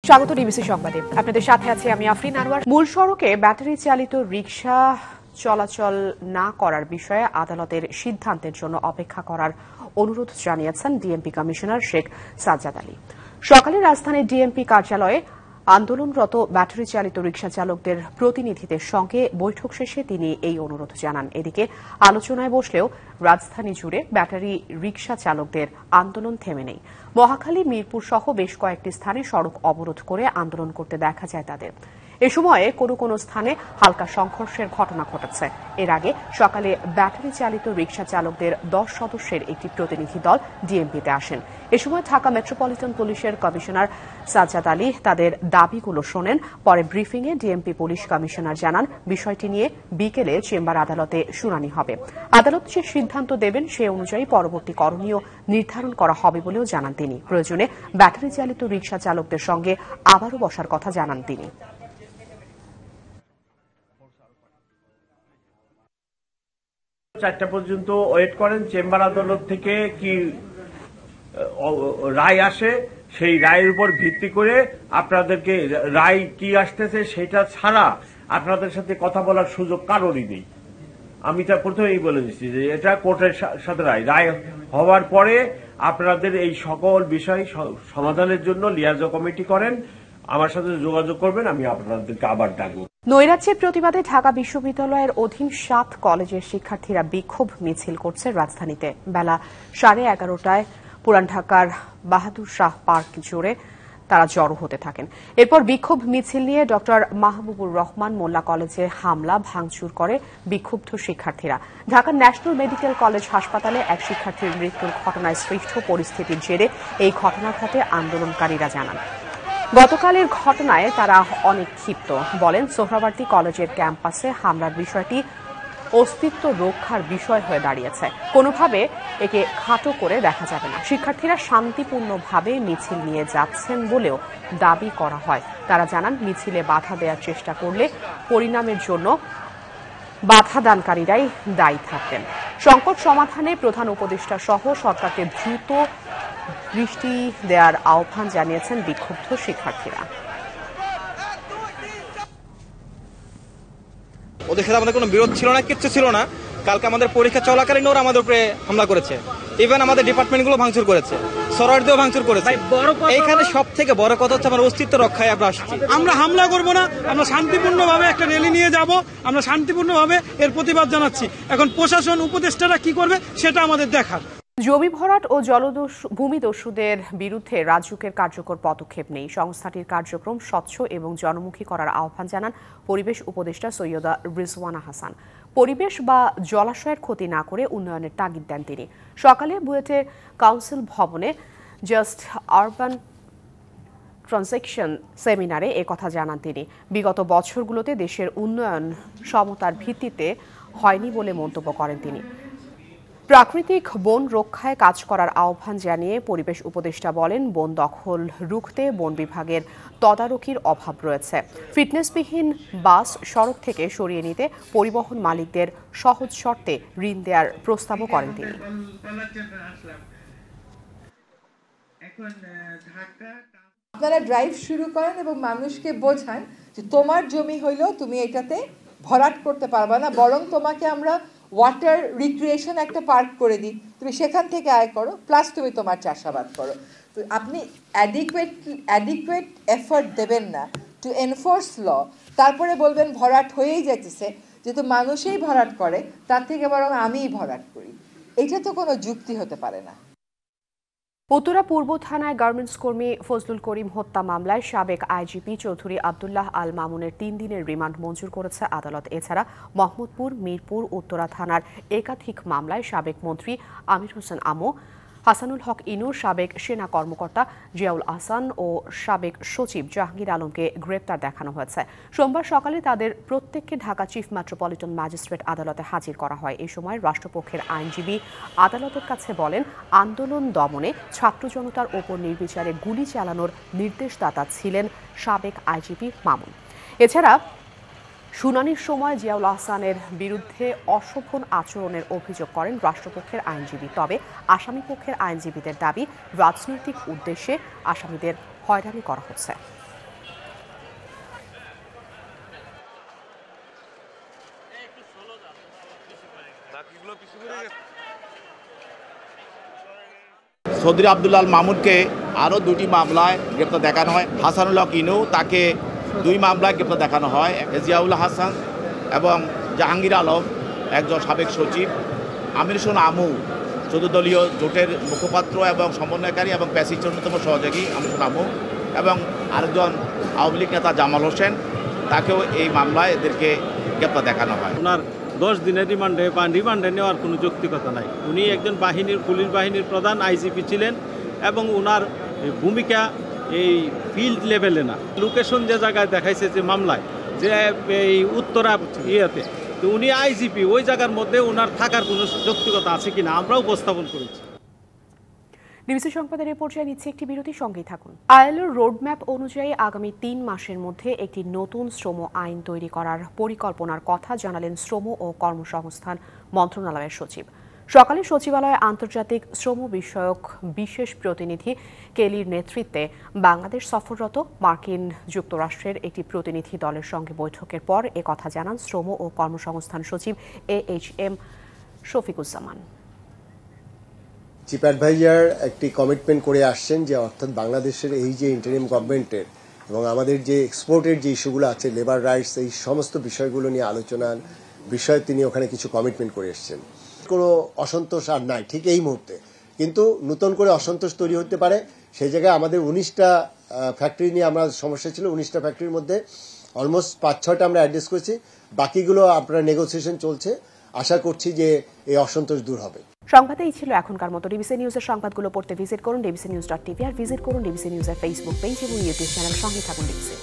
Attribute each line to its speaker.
Speaker 1: স্বাগত ডিবিসি সংবাদে। আপনাদের সাথে আছি আমি আফরিন আনোয়ার। মূল সড়কে ব্যাটারি চালিত রিকশা চলাচল না করার বিষয়ে আদালতের সিদ্ধান্তের জন্য অপেক্ষা করার অনুরোধ জানিয়েছেন ডিএমপি কমিশনার শেখ সাজ্জাদ আলী। সকালে রাজধানীর ডিএমপি কার্যালয়ে আন্দোলনরত ব্যাটারি চালিত রিকশা চালকদের প্রতিনিধিদের সঙ্গে বৈঠক শেষে তিনি এই অনুরোধ জানান। এদিকে আলোচনায় বসলেও রাজধানী জুড়ে ব্যাটারি রিকশা চালকদের আন্দোলন থেমে নেই। মহাখালী, মিরপুর সহ বেশ কয়েকটি স্থানে সড়ক অবরোধ করে আন্দোলন করতে দেখা যায় তাদের। এ সময়ে কোনো স্থানে হালকা সংঘর্ষের ঘটনা ঘটেছে। এর আগে সকালে ব্যাটারি চালিত রিকশা চালকদের 10 সদস্যের একটি প্রতিনিধি দল ডিএমপিতে আসেন। এ সময় ঢাকা মেট্রোপলিটন পুলিশের কমিশনার সাজ্জাদ আলী তাদের দাবিগুলো শোনেন। পরে ব্রিফিংয়ে ডিএমপি পুলিশ কমিশনার জানান, বিষয়টি নিয়ে বিকেলে চেম্বার আদালতে শুনানি হবে। আদালত যে সিদ্ধান্ত দেবেন সে অনুযায়ী পরবর্তী করণীয় নির্ধারণ করা হবে বলেও জানান তিনি। প্রয়োজনে ব্যাটারি চালিত রিকশা চালকদের সঙ্গে আবারও বসার কথা জানান তিনি।
Speaker 2: 4টা পর্যন্ত ওয়েট করেন। চেম্বার আদালত থেকে কি রায় আসে, সেই রায়ের উপর ভিত্তি করে আপনাদেরকে রায় কি আসতেছে সেটা ছাড়া আপনাদের সাথে কথা বলার সুযোগ কারোরই নেই। আমি তা প্রথমেই বলে দিচ্ছি যে এটা কোর্টের সাথে রায় হওয়ার পরে আপনাদের এই সকল বিষয় সমাধানের জন্য লিয়াজো কমিটি করেন, আমার সাথে যোগাযোগ করবেন, আমি আপনাদেরকে আবার ডাকবো।
Speaker 1: নৈরাজ্যের প্রতিবাদে ঢাকা বিশ্ববিদ্যালয়ের অধীন 7 কলেজের শিক্ষার্থীরা বিক্ষোভ মিছিল করছে রাজধানীতে। বেলা 11:30টায় পুরান ঢাকার বাহাদুর শাহ পার্ক জুড়ে তারা জড়ো হতে থাকেন। এরপর বিক্ষোভ মিছিল নিয়ে ড মাহবুবুর রহমান মোল্লা কলেজে হামলা ভাঙচুর করে বিক্ষুব্ধ শিক্ষার্থীরা। ঢাকার ন্যাশনাল মেডিকেল কলেজ হাসপাতালে এক শিক্ষার্থীর মৃত্যুর ঘটনায় সৃষ্ট পরিস্থিতির জেরে এই ঘটনা ঘটে আন্দোলনকারীরা জানান। গতকালের ঘটনায় তারা অনেক ক্ষিপ্ত। বলেন, সোহরাওয়ার্দী কলেজের ক্যাম্পাসে হামলার বিষয়টি অস্তিত্ব রক্ষার বিষয় হয়ে দাঁড়িয়েছে। কোনোভাবে একে খাটো করে দেখা যাবে না। শিক্ষার্থীরা শান্তিপূর্ণভাবে মিছিল নিয়ে যাচ্ছেন বলেও দাবি করা হয়। তারা জানান, মিছিলে বাধা দেওয়ার চেষ্টা করলে পরিণামের জন্য বাধা দানকারীরাই দায়ী থাকবেন। সংকট সমাধানে প্রধান উপদেষ্টা সহ সরকারকে দ্রুত দৃষ্টি দেওয়ার আহ্বান জানিয়েছেন বিক্ষুব্ধ শিক্ষার্থীরা।
Speaker 3: ওদের সাথে আমাদের কোনো বিরোধ ছিল না, কিচ্ছু ছিল না। কালকে আমাদের পরীক্ষা চলাকালীন ওরা আমাদের উপরে হামলা করেছে। ইভেন আমাদের ডিপার্টমেন্টগুলো ভাঙচুর করেছে, সরারদিও ভাঙচুর করেছে। এইখানে সব থেকে বড় কথা হচ্ছে আমার অস্তিত্ব রক্ষায় আমরা আসছি।
Speaker 4: আমরা হামলা করব না, আমরা শান্তিপূর্ণভাবে একটা র্যালি নিয়ে যাব, আমরা শান্তিপূর্ণভাবে এর প্রতিবাদ জানাচ্ছি। এখন প্রশাসন উপদেষ্টারা কি করবে সেটা আমাদের দেখার।
Speaker 1: জমি ভরাট ও ভূমিদস্যুদের বিরুদ্ধে রাজউকের কার্যকর পদক্ষেপ নেই। সংস্থাটির কার্যক্রম স্বচ্ছ এবং জনমুখী করার আহ্বান জানান পরিবেশ উপদেষ্টা সৈয়দা রিজওয়ানা হাসান। পরিবেশ বা জলাশয়ের ক্ষতি না করে উন্নয়নের তাগিদ দেন তিনি। সকালে বুয়েটের কাউন্সিল ভবনে জাস্ট আরবান ট্রানজেকশন সেমিনারে একথা জানান তিনি। বিগত বছরগুলোতে দেশের উন্নয়ন সমতার ভিত্তিতে হয়নি বলে মন্তব্য করেন তিনি। প্রাকৃতিক বন রক্ষায় কাজ করার আহ্বান জানিয়ে পরিবেশ উপদেষ্টা বলেন, বন দখল রুখতে বন বিভাগের তদারকির অভাব রয়েছে। ফিটনেসবিহীন বাস সড়ক থেকে সরিয়ে নিতে পরিবহন মালিকদের সহজ শর্তে ঋণ দেওয়ার প্রস্তাবও করেন তিনি।
Speaker 5: আপনারা ড্রাইভ শুরু করেন এবং মানুষকে বোঝান যে তোমার জমি হইলেও তুমি এটাতে ভরাট করতে পারবা না, বরং তোমাকে আমরা ওয়াটার রিক্রিয়েশন একটা পার্ক করে দিই, তুমি সেখান থেকে আয় করো, প্লাস তুমি তোমার চাষাবাদ করো। তো আপনি অ্যাডিকুয়েট এফোর্ট দেবেন না টু এনফোর্স ল, তারপরে বলবেন ভরাট হয়েই যাচ্ছে, যেহেতু মানুষই ভরাট করে তার থেকে বরং আমিই ভরাট করি। এটা তো কোনো যুক্তি হতে পারে না।
Speaker 1: উত্তরা পূর্ব থানায় গার্মেন্টস কর্মী ফজলুল করিম হত্যা মামলায় সাবেক আইজিপি চৌধুরী আব্দুল্লাহ আল মামুনের 3 দিনের রিমান্ড মঞ্জুর করেছে আদালত। এছাড়া মোহাম্মদপুর, মিরপুর, উত্তরা থানার একাধিক মামলায় সাবেক মন্ত্রী আমির হোসেন আমো, হাসানুল হক ইনুর, সাবেক সেনা কর্মকর্তা জিয়াউল আহসান ও সাবেক সচিব জাহাঙ্গীর আলমকে গ্রেপ্তার দেখানো হয়েছে। সোমবার সকালে তাদের প্রত্যেককে ঢাকা চিফ মেট্রোপলিটন ম্যাজিস্ট্রেট আদালতে হাজির করা হয়। এই সময় রাষ্ট্রপক্ষের আইনজীবী আদালতের কাছে বলেন, আন্দোলন দমনে ছাত্র জনতার ওপর নির্বিচারে গুলি চালানোর নির্দেশদাতা ছিলেন সাবেক আইজিপি মামুন। এছাড়া শুনানির সময় জিয়াউল আহসানের বিরুদ্ধে অশোভন আচরণের অভিযোগ করেন রাষ্ট্রপক্ষের আইনজীবী। তবে আসামিপক্ষের আইনজীবীদের দাবি, রাজনৈতিক উদ্দেশ্যে আসামিদের হয়রানি করা হচ্ছে।
Speaker 6: চৌধুরী আব্দুল্লাহ মামুনকে আরও 2টি মামলায় গ্রেপ্তার দেখানো হয়। হাসানুল্লাহ কিনু তাকে 2 মামলায় গ্রেপ্তার দেখানো হয়। জিয়াউল হাসান এবং জাহাঙ্গীর আলম একজন সাবেক সচিব, আমির হোসেন আমু 14 দলীয় জোটের মুখপাত্র এবং সমন্বয়কারী এবং প্যাসির অন্যতম সহযোগী আমির হোসেন আমু, এবং আরেকজন আওয়ামী লীগ নেতা জামাল হোসেন, তাকেও এই মামলায় এদেরকে গ্রেপ্তার দেখানো হয়।
Speaker 7: ওনার 10 দিনের রিমান্ডে বা রিমান্ডে নেওয়ার কোনো যৌক্তিকতা নাই। উনি একজন পুলিশ বাহিনীর প্রধান আইজিপি ছিলেন এবং ওনার ভূমিকা এই ফিল্ড লেভেলে না। লোকেশন যে জায়গায় দেখাইছে যে মামলায়, যে এই উত্তরা ইয়েতে, তো উনি আইজিপি, ওই জায়গার মধ্যে ওনার থাকার কোনো যৌক্তিকতা আছে কিনা আমরাও উপস্থাপন করেছি।
Speaker 1: ডিবিসি সংবাদের এ পর্যায়ে নিচ্ছে একটি বিরতি, সঙ্গেই থাকুন। আইএলওর রোডম্যাপ অনুযায়ী আগামী 3 মাসের মধ্যে একটি নতুন শ্রম আইন তৈরি করার পরিকল্পনার কথা জানালেন শ্রম ও কর্মসংস্থান মন্ত্রণালয়ের সচিব। সকালে সচিবালয়ে আন্তর্জাতিক শ্রম বিষয়ক বিশেষ প্রতিনিধি কেলির নেতৃত্বে বাংলাদেশ সফররত মার্কিন যুক্তরাষ্ট্রের একটি প্রতিনিধি দলের সঙ্গে বৈঠকের পর একথা জানান শ্রম ও কর্মসংস্থান সচিব AHM শফিকুজ্জামান।
Speaker 8: চিফ অ্যাডভাইজার একটি কমিটমেন্ট করে আসছেন যে অর্থাৎ বাংলাদেশের এই যে ইন্টারিম গভর্নমেন্টের এবং আমাদের যে এক্সপোর্টের যে ইস্যুগুলো আছে, লেবার রাইটস, এই সমস্ত বিষয়গুলো নিয়ে আলোচনার বিষয়ে তিনি ওখানে কিছু কমিটমেন্ট করে এসছেন। কোনো অসন্তোষ আর নাই ঠিক এই মুহূর্তে, কিন্তু নতুন করে অসন্তোষ তৈরি হতে পারে। সেই জায়গায় আমাদের 19টা ফ্যাক্টরি নিয়ে আমরা সমস্যা ছিল। 19টা ফ্যাক্টরির মধ্যে অলমোস্ট 5-6টা আমরা অ্যাড্রেস করেছি, বাকিগুলো আপনার নেগোসিয়েশন চলছে। আশা করছি যে এই অসন্তোষ দূর হবে।
Speaker 1: সংবাদে এই ছিল এখনকার মতো। ডিবিসি নিউজের সংবাদগুলো পড়তে ভিজিট করুন dbcnews.tv আর ভিজিট করুন ডিবিসি নিউজের ফেসবুক পেজ এবং ইউটিউব চ্যানেল। সঙ্গে থাকুন ডিবিসি।